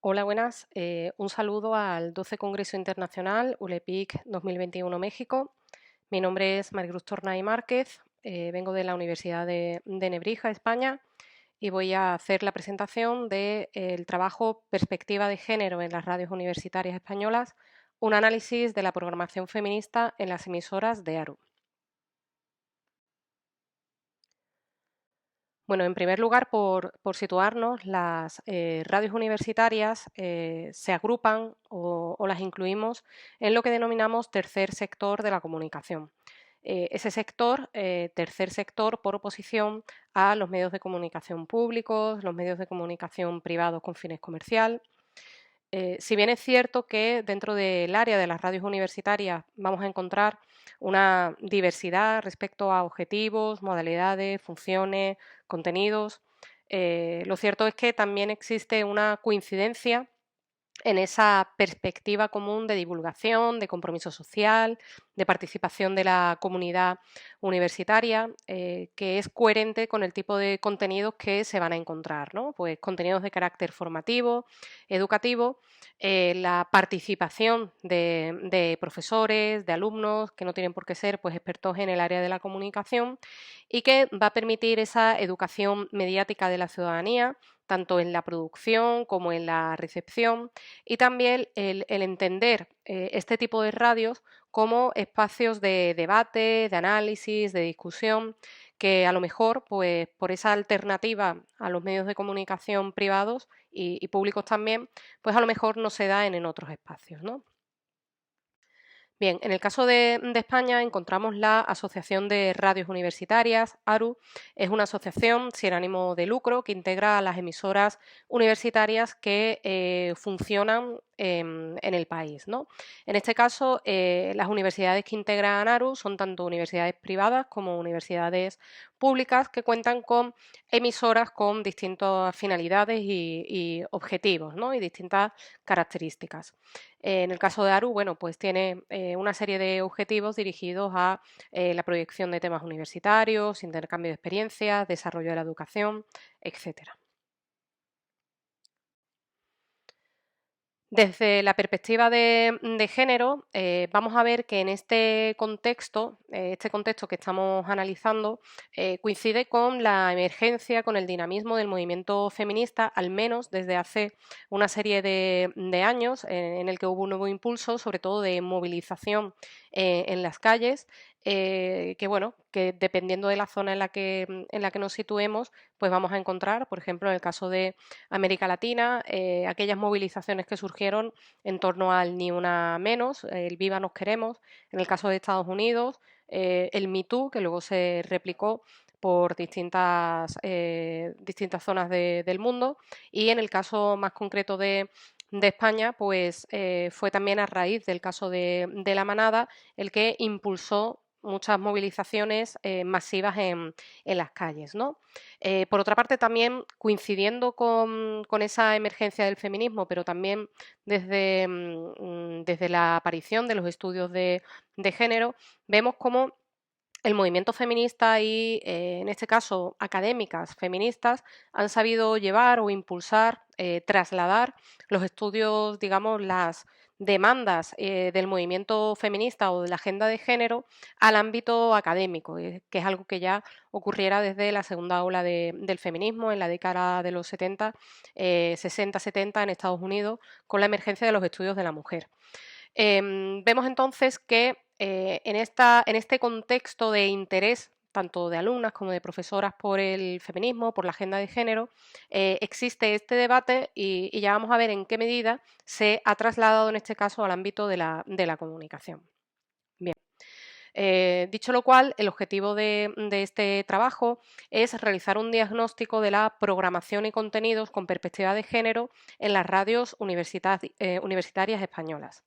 Hola, buenas. Un saludo al 12 Congreso Internacional ULEPIC 2021 México. Mi nombre es Maricruz Tornay Márquez, vengo de la Universidad de Nebrija, España, y voy a hacer la presentación del trabajo Perspectiva de Género en las radios universitarias españolas, un análisis de la programación feminista en las emisoras de ARU. Bueno, en primer lugar, por situarnos, las radios universitarias se agrupan o las incluimos en lo que denominamos tercer sector de la comunicación. Ese sector, tercer sector, por oposición a los medios de comunicación públicos, los medios de comunicación privados con fines comercial. Si bien es cierto que dentro del área de las radios universitarias vamos a encontrar una diversidad respecto a objetivos, modalidades, funciones, contenidos, lo cierto es que también existe una coincidencia en esa perspectiva común de divulgación, de compromiso social, de participación de la comunidad universitaria, que es coherente con el tipo de contenidos que se van a encontrar, ¿no? Pues contenidos de carácter formativo, educativo, la participación de profesores, de alumnos, que no tienen por qué ser pues, expertos en el área de la comunicación, y que va a permitir esa educación mediática de la ciudadanía, tanto en la producción como en la recepción, y también el entender este tipo de radios como espacios de debate, de análisis, de discusión, que a lo mejor, pues por esa alternativa a los medios de comunicación privados y públicos también, pues a lo mejor no se da en otros espacios, ¿no? Bien, en el caso de España encontramos la Asociación de Radios Universitarias, ARU. Es una asociación sin ánimo de lucro que integra a las emisoras universitarias que funcionan en el país, ¿no? En este caso, las universidades que integran ARU son tanto universidades privadas como universidades públicas que cuentan con emisoras con distintas finalidades y objetivos, ¿no? Y distintas características. En el caso de ARU, bueno, pues tiene una serie de objetivos dirigidos a la proyección de temas universitarios, intercambio de experiencias, desarrollo de la educación, etcétera. Desde la perspectiva de género, vamos a ver que en este contexto que estamos analizando, coincide con la emergencia, con el dinamismo del movimiento feminista, al menos desde hace una serie de años, en el que hubo un nuevo impulso, sobre todo de movilización en las calles, que bueno, que dependiendo de la zona en la que nos situemos, pues vamos a encontrar, por ejemplo, en el caso de América Latina, aquellas movilizaciones que surgieron en torno al Ni Una Menos, el Viva Nos Queremos, en el caso de Estados Unidos, el Me Too, que luego se replicó por distintas zonas del mundo, y en el caso más concreto de España, pues fue también a raíz del caso de La Manada el que impulsó muchas movilizaciones masivas en las calles, ¿no? Por otra parte, también coincidiendo con esa emergencia del feminismo, pero también desde la aparición de los estudios de género, vemos cómo el movimiento feminista y, en este caso, académicas feministas han sabido llevar o impulsar, trasladar los estudios, digamos, las demandas del movimiento feminista o de la agenda de género al ámbito académico, que es algo que ya ocurriera desde la segunda ola del feminismo en la década de los 70, 60-70 en Estados Unidos, con la emergencia de los estudios de la mujer. Vemos entonces que en este contexto de interés tanto de alumnas como de profesoras por el feminismo, por la agenda de género, existe este debate y ya vamos a ver en qué medida se ha trasladado en este caso al ámbito de la comunicación. Bien. Dicho lo cual, el objetivo de este trabajo es realizar un diagnóstico de la programación y contenidos con perspectiva de género en las radios universitarias españolas.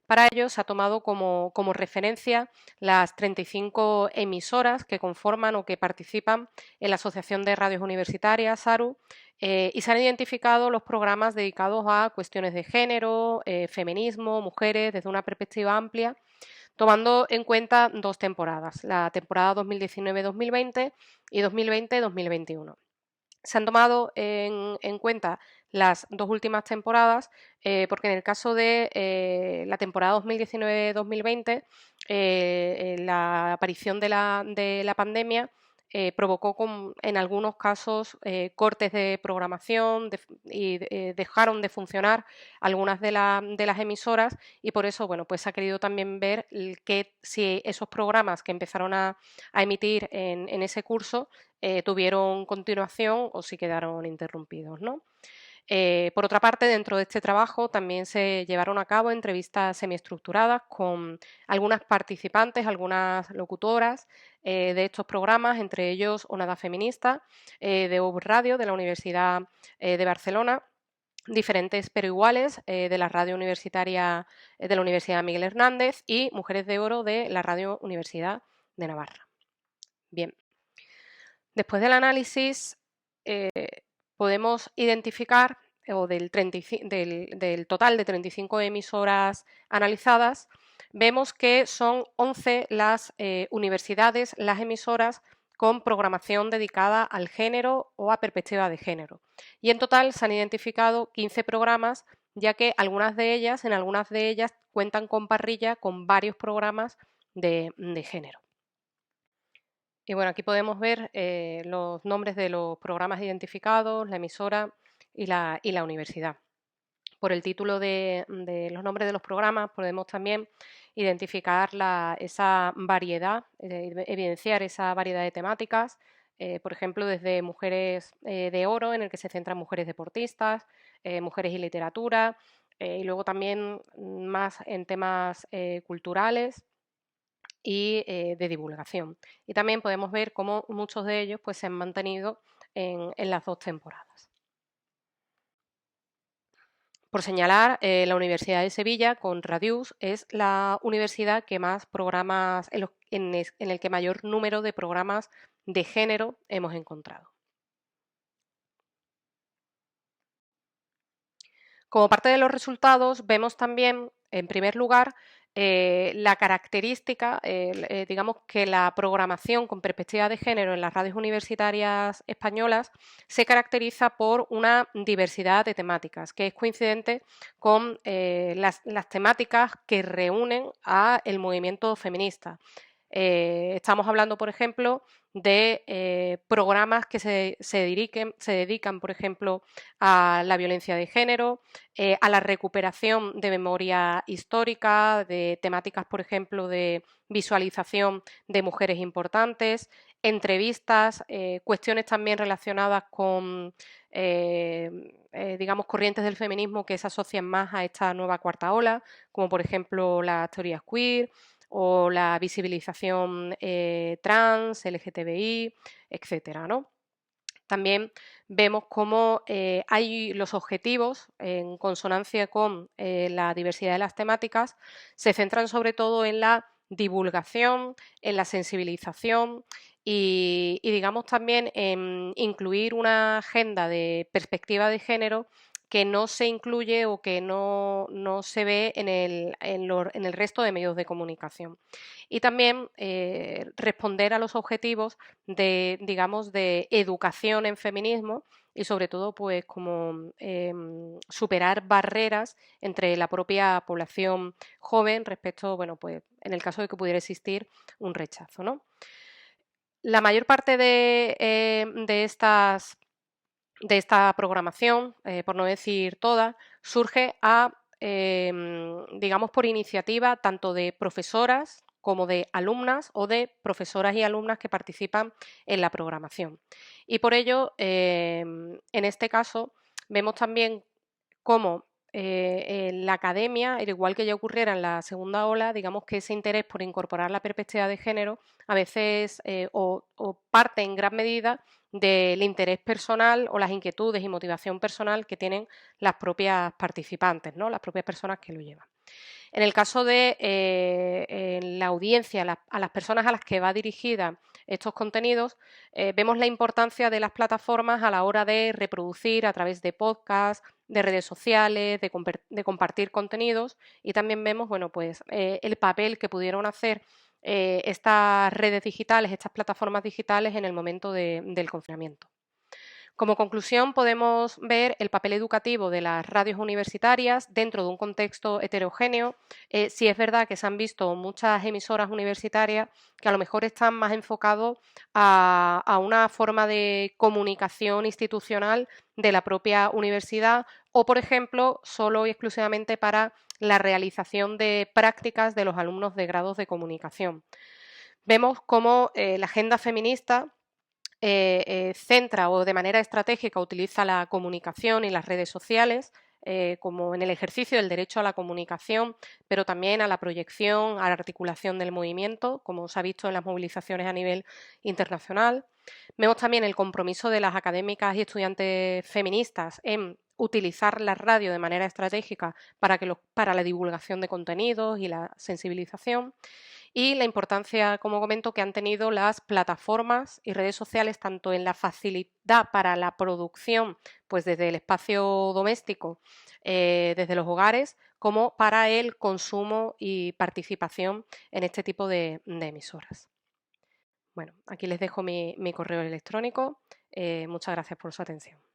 Para ello se ha tomado como referencia las 35 emisoras que conforman o que participan en la Asociación de Radios Universitarias, ARU, y se han identificado los programas dedicados a cuestiones de género, feminismo, mujeres, desde una perspectiva amplia, tomando en cuenta dos temporadas, la temporada 2019-2020 y 2020-2021. Se han tomado en cuenta las 2 últimas temporadas, porque en el caso de la temporada 2019-2020, la aparición de la pandemia provocó en algunos casos cortes de programación y dejaron de funcionar algunas de las emisoras, y por eso, bueno, pues se ha querido también ver que si esos programas que empezaron a emitir en ese curso tuvieron continuación o si quedaron interrumpidos, ¿no? Por otra parte, dentro de este trabajo también se llevaron a cabo entrevistas semiestructuradas con algunas participantes, algunas locutoras de estos programas, entre ellos Onada Feminista, de UB Radio, de la Universidad de Barcelona, diferentes pero iguales de la radio universitaria de la Universidad Miguel Hernández y Mujeres de Oro de la Radio Universidad de Navarra. Bien, después del análisis podemos identificar, o del total de 35 emisoras analizadas, vemos que son 11 las universidades, las emisoras con programación dedicada al género o a perspectiva de género. Y en total se han identificado 15 programas, ya que en algunas de ellas cuentan con parrilla con varios programas de género. Y bueno, aquí podemos ver los nombres de los programas identificados, la emisora y la universidad. Por el título de los nombres de los programas podemos también identificar esa variedad, evidenciar esa variedad de temáticas, por ejemplo, desde Mujeres de Oro, en el que se centran mujeres deportistas, mujeres y literatura, y luego también más en temas culturales y de divulgación. Y también podemos ver cómo muchos de ellos pues, se han mantenido en las 2 temporadas. Por señalar, la Universidad de Sevilla, con Radius, es la universidad que más programas, en el que mayor número de programas de género hemos encontrado. Como parte de los resultados, vemos también, en primer lugar, la característica, digamos que la programación con perspectiva de género en las radios universitarias españolas se caracteriza por una diversidad de temáticas, que es coincidente con las temáticas que reúnen al movimiento feminista. Estamos hablando, por ejemplo, de programas que se dedican, por ejemplo, a la violencia de género, a la recuperación de memoria histórica, de temáticas, por ejemplo, de visualización de mujeres importantes, entrevistas, cuestiones también relacionadas con, digamos, corrientes del feminismo que se asocian más a esta nueva cuarta ola, como por ejemplo las teorías queer o la visibilización trans, LGTBI, etcétera, ¿no? También vemos cómo hay los objetivos, en consonancia con la diversidad de las temáticas, se centran sobre todo en la divulgación, en la sensibilización y digamos también en incluir una agenda de perspectiva de género que no se incluye o que no se ve en el resto de medios de comunicación. Y también responder a los objetivos de, digamos, de educación en feminismo y sobre todo, pues, como superar barreras entre la propia población joven respecto, bueno, pues, en el caso de que pudiera existir un rechazo, ¿no? La mayor parte de esta programación, por no decir toda, surge digamos, por iniciativa tanto de profesoras como de alumnas o de profesoras y alumnas que participan en la programación. Y por ello, en este caso, vemos también cómo en la academia, al igual que ya ocurriera en la segunda ola, digamos que ese interés por incorporar la perspectiva de género a veces o parte en gran medida del interés personal o las inquietudes y motivación personal que tienen las propias participantes, ¿no? Las propias personas que lo llevan. En el caso de la audiencia, a las personas a las que va dirigida estos contenidos, vemos la importancia de las plataformas a la hora de reproducir a través de podcasts, de redes sociales, de compartir contenidos, y también vemos, bueno, pues, el papel que pudieron hacer estas redes digitales, estas plataformas digitales en el momento del confinamiento. Como conclusión, podemos ver el papel educativo de las radios universitarias dentro de un contexto heterogéneo. Sí es verdad que se han visto muchas emisoras universitarias que a lo mejor están más enfocados a una forma de comunicación institucional de la propia universidad o, por ejemplo, solo y exclusivamente para la realización de prácticas de los alumnos de grados de comunicación. Vemos cómo la agenda feminista centra o de manera estratégica utiliza la comunicación y las redes sociales como en el ejercicio del derecho a la comunicación, pero también a la proyección, a la articulación del movimiento, como se ha visto en las movilizaciones a nivel internacional. Vemos también el compromiso de las académicas y estudiantes feministas en utilizar la radio de manera estratégica para la divulgación de contenidos y la sensibilización y la importancia, como comento, que han tenido las plataformas y redes sociales tanto en la facilidad para la producción, pues desde el espacio doméstico, desde los hogares, como para el consumo y participación en este tipo de emisoras. Bueno, aquí les dejo mi correo electrónico. Muchas gracias por su atención.